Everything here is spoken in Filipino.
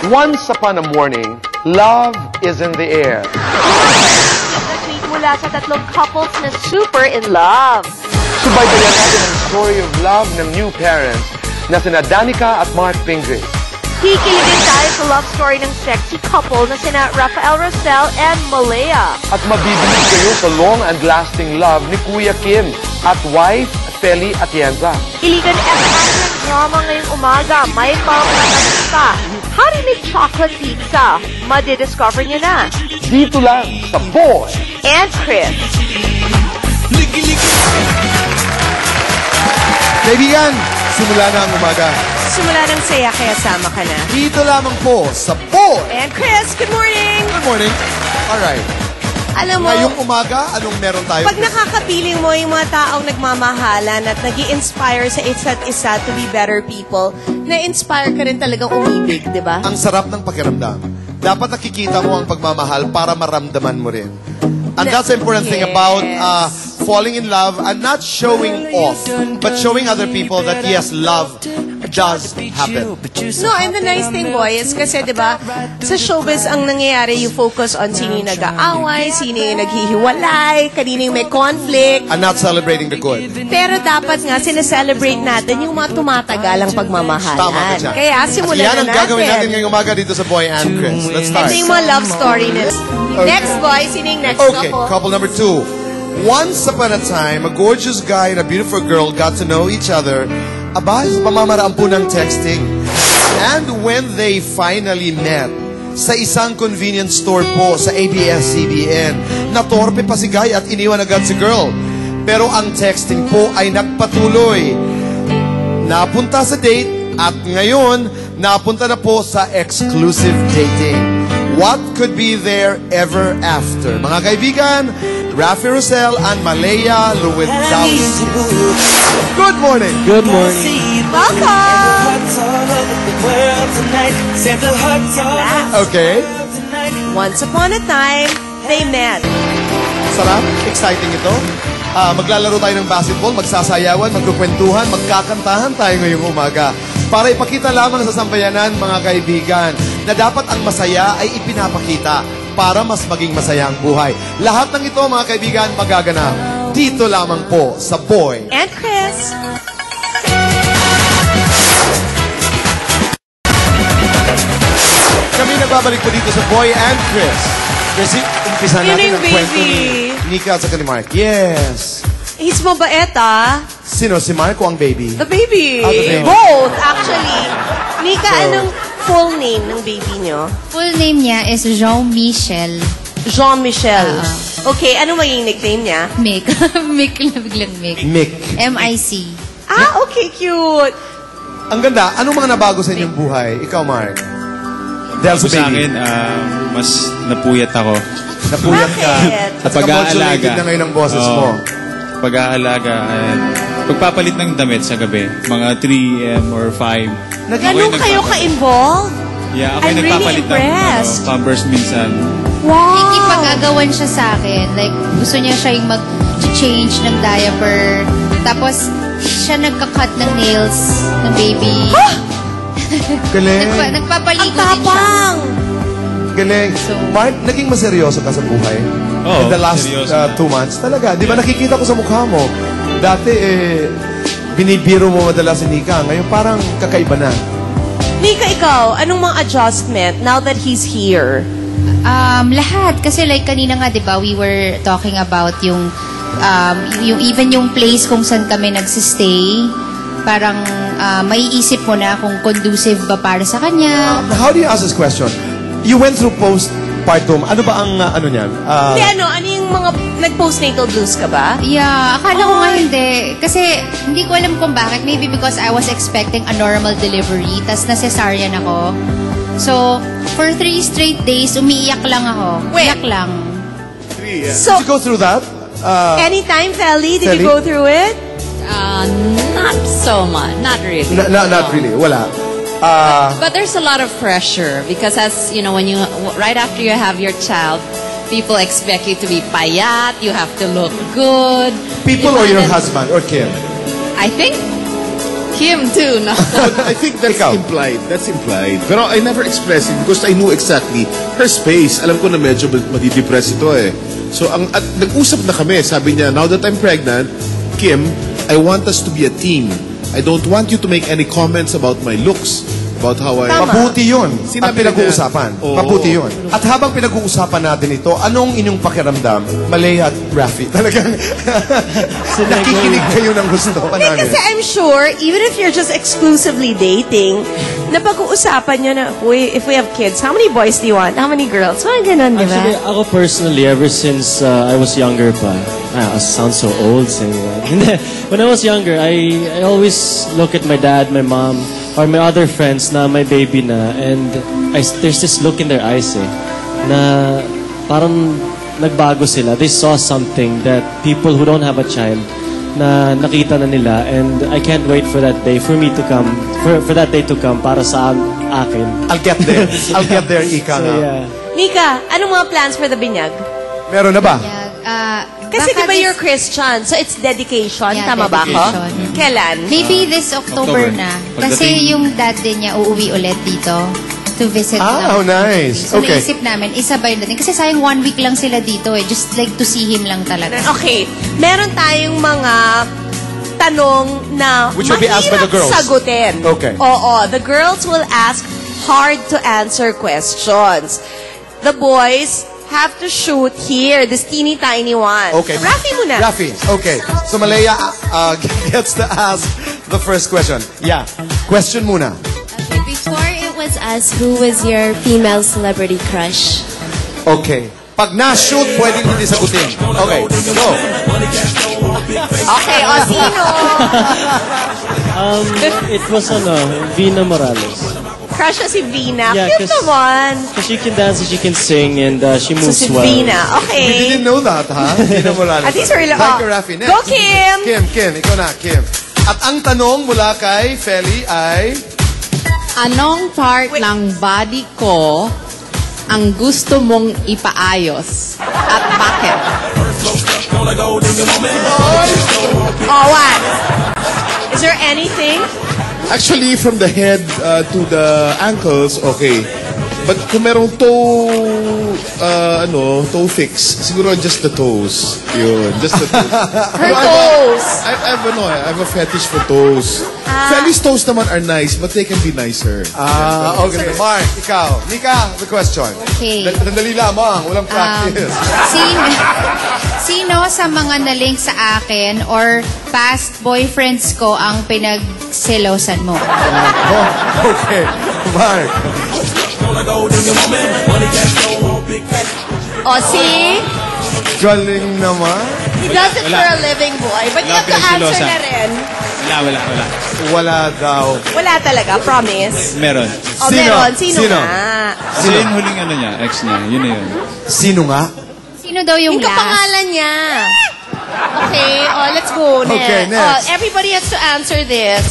Once upon a morning, love is in the air. Nag-tweet mula sa tatlong couples na super in love. Subaybayan natin ang story of love ng new parents na sina Danica at Mark Pingris. Kikiligin tayo sa love story ng sexy couple na sina Rafael Rosel and Malaya. At mabibinig kayo sa long and lasting love ni Kuya Kim at wife Feli Atienza. Iligan FM ng drama ngayong umaga. May pangalaman pa. How to make chocolate pizza. Madidiscover niyo na. Dito lang sa Boy And Chris. Kaibigan, simula na ang umaga. Simula ng saya, kaya sama ka na. Dito lamang po sa Boy And Chris, good morning! Good morning. Alright. Alam mo, Ngayong umaga, anong meron tayo? pag nakakapiling mo yung mga taong nagmamahalan at nag-i-inspire sa isa't isa to be better people, na-inspire ka rin talagang umibig, di ba? Ang sarap ng pakiramdam. Dapat nakikita mo ang pagmamahal para maramdaman mo rin. And that's the important thing about falling in love and not showing off, but showing other people that yes, love does happen. No, and the nice thing, boy, is kasi, di ba, sa showbiz, ang nangyayari, you focus on sino yung nag-aaway, sino yung naghihiwalay, kanino yung may conflict. And not celebrating the good. Pero dapat nga, sineselebrate natin yung mga tumatagal ang pagmamahalan. Tama ka dyan. Kaya, simulan Yan na ang natin. gagawin natin ngayong umaga dito sa Boy and Chris. Let's start. Ito yung mga love story nila. Next, boy, sino yung next Okay, couple? couple number 2. Once upon a time, a gorgeous guy and a beautiful girl got to know each other aba sa pamamaraan po ng texting. And when they finally met, sa isang convenience store po sa ABS-CBN, natorpe pa si guy at iniwan agad si girl. Pero ang texting po ay nagpatuloy. Napunta sa date at ngayon, napunta na po sa exclusive dating. What could be there ever after? Mga kaibigan, Rafi Rosel and Malaya Lewandowski. Good morning. Good morning. Welcome! Okay. Once upon a time, they met. Sarap. Exciting ito. Maglalaro tayo ng basketball, magsasayawan, magkukwentuhan, magkakantahan tayo ngayong umaga. Para ipakita lamang sa sambayanan, mga kaibigan, na dapat ang masaya ay ipinapakita para mas maging masaya ang buhay. Lahat ng ito, mga kaibigan, magaganap dito lamang po sa Boy And Chris. Kami nagbabalik po dito sa Boy and Chris. Kasi umpisa Yun natin yung ang kwento baby. ni Nika at saka ni Mark. Yes. He's mabait, ah. Sino? Si Mark o ang baby? The baby. Ah, the baby. Both, actually. Nika, anong full name ng baby nyo? Full name niya is Jean-Michel Jean-Michel. Okay, anong maging nickname niya? Mick. Mick lang biglang Mick. Mick. M-I-C. Ah, okay, cute. Ang ganda. Anong mga nabago sa inyong buhay? Ikaw, Mark. Dahil sa Sa baby. akin, mas napuyat ako. Napuyat ka. Bakit? At saka modulated Pag-aalaga. na ngayon ang boses Oo. mo. Pag-aalaga. Pagpapalit ng damit sa gabi. Mga 3 a.m. or 5. Ganun kayo ka-involved? Yeah, ako I'm yung really nagpapalit ng impressed. Pampers minsan. Wow. Ikipag-agawan siya sa akin. Like, gusto niya siya yung mag-change ng diaper. Tapos, siya nagka-cut ng nails ng baby. Galing. Ang Nagpapaligo din siya. tapang. Galing. Mark, naging maseryoso ka sa buhay? Oo, In the last seryoso. 2 months? Talaga. Di ba nakikita ko sa mukha mo? Dati, binibiro mo madalas si Nika. Ngayon parang kakaiba na. Nika, ikaw, anong mga adjustment now that he's here? Lahat. Kasi like kanina nga, di ba, we were talking about yung even yung place kung saan kami nagsistay. Parang maiisip mo na kung conducive ba para sa kanya. How do you ask this question? You went through postpartum. Ano ba ang ano niyan? Hindi, ano yung mga nag-postnatal blues ka ba? Yeah, akala ko nga hindi. Kasi hindi ko alam kung bakit. Maybe because I was expecting a normal delivery, tas na-cesarean ako. So, for 3 straight days, umiiyak lang ako. Wait. Iyak lang. So, Did you go through that? anytime, Feli, did Feli? you go through it? Not so much, not really. Not really. Wala. But there's a lot of pressure because as you know, when you right after you have your child, people expect you to be payat. You have to look good. People You or your wanna- husband or Kim? I think Kim too, no? I think that's Ikaw. implied. That's implied. Pero I never expressed it because I knew exactly her space. Alam ko na medyo madidepress ito eh. So, at nag-usap na kami. Sabi niya, now that I'm pregnant, Kim, I want us to be a team. I don't want you to make any comments about my looks. About how I... Mabuti yun. Ang Sinabi pinag-uusapan. niya. Oo. Mabuti yun. At habang pinag-uusapan natin ito, anong inyong pakiramdam? Malaya at Rafi. Talagang nakikinig kayo ng gusto pa namin. Kasi I'm sure, even if you're just exclusively dating, napag-uusapan nyo na, uy, if we have kids, how many boys do you want? How many girls? Mga ganun, di ba? Actually, ako personally, ever since I was younger pa, I sound so old saying that. When I was younger, I always look at my dad, my mom, or my other friends na may baby na, and there's this look in their eyes na parang nagbago sila. They saw something that people who don't have a child na nakita na nila, and I can't wait for that day for me to come, for that day to come para sa akin. I'll get there. I'll get there, Ika. So, yeah. Nika, anong mga plans for the binyag? Meron na ba? Kasi Baka di ba this- you're Christian, so it's dedication, Yeah, tama ba ako? dedication. Kailan? Maybe this October October. na. Pagdating- Kasi yung dad din niya uuwi ulit dito to visit Ah, them. oh, nice. So Okay. naisip namin, isabay natin. Kasi sayang 1 week lang sila dito eh. Just like to see him lang talaga. Okay, meron tayong mga tanong na Which will be asked by the girls. sagutin. Okay. Oo, the girls will ask hard to answer questions. The boys have to shoot here, this teeny tiny one. Okay. Rafi muna. Rafi, okay. So Malaya gets to ask the first question. Yeah. Question muna. Okay, before it was us, who was your female celebrity crush? Okay. Pag na-shoot, pwedeng hindi sagutin. Okay, go. Okay, o sino? It was Vina Morales. Crush na si Vina. Yeah, Cute 'cause- naman. Because she can dance and she can sing, and she So moves si well. Vina, We okay. didn't know that, ha? Hindi na mula At least we're Thank you, Rafi. Next. Go, Kim! Kim, ikaw na, Kim. At ang tanong mula kay Feli ay... Anong part ng body ko ang gusto mong ipaayos? At bakit? Oh, what? Is there anything? Actually, from the head to the ankles, okay. But kung merong toe fix, siguro just the toes. Yun, just the toes. Her toes. I have a fetish for toes. Feli's toes naman are nice, but they can be nicer. Okay. Mark, ikaw. Nika, the question. Okay. Sandali lamang, walang practice. Sino sa mga nalink sa akin or past boyfriends ko ang pinagselosan mo? Okay. Mark. O, see? Galing naman. He does it for a living, boy. But you have to answer na rin. Wala. Wala daw. Wala talaga, promise. Meron. O, meron. Sino nga? Kasi yung huling niya, ex niya, yun na yun. Sino nga? Sino daw yung Yung last? kapangalan niya. Okay, let's go next. Okay, next. Everybody has to answer this.